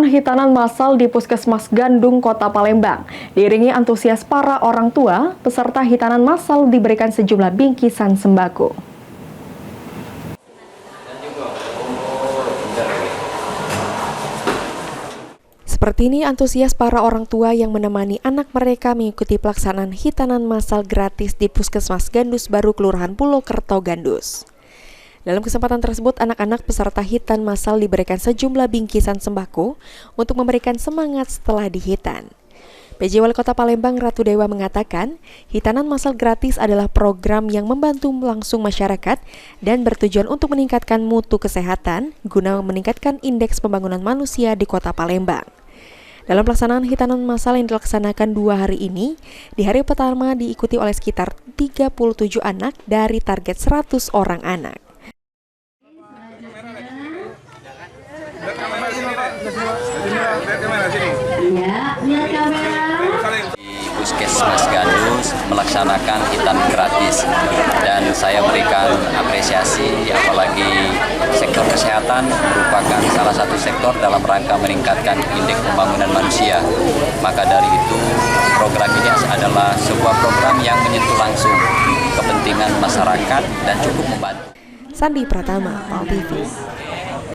hitanan massal di Puskesmas Gandung, Kota Palembang. Diiringi antusias para orang tua, peserta hitanan massal diberikan sejumlah bingkisan sembako. Seperti ini antusias para orang tua yang menemani anak mereka mengikuti pelaksanaan hitanan massal gratis di Puskesmas Gandus Baru, Kelurahan Pulokerto, Gandus. Dalam kesempatan tersebut, anak-anak peserta hitan massal diberikan sejumlah bingkisan sembako untuk memberikan semangat setelah dihitan. PJ Wali Kota Palembang Ratu Dewa mengatakan, hitanan massal gratis adalah program yang membantu langsung masyarakat dan bertujuan untuk meningkatkan mutu kesehatan guna meningkatkan indeks pembangunan manusia di Kota Palembang. Dalam pelaksanaan hitanan massal yang dilaksanakan 2 hari ini, di hari pertama diikuti oleh sekitar 37 anak dari target 100 orang anak. Di Puskesmas Gandus melaksanakan hitan gratis dan saya berikan apresiasi, apalagi sektor kesehatan merupakan salah satu sektor dalam rangka meningkatkan indeks pembangunan manusia. Maka dari itu program ini adalah sebuah program yang menyentuh langsung kepentingan masyarakat dan cukup membantu. Sandi Pratama, PAL TV.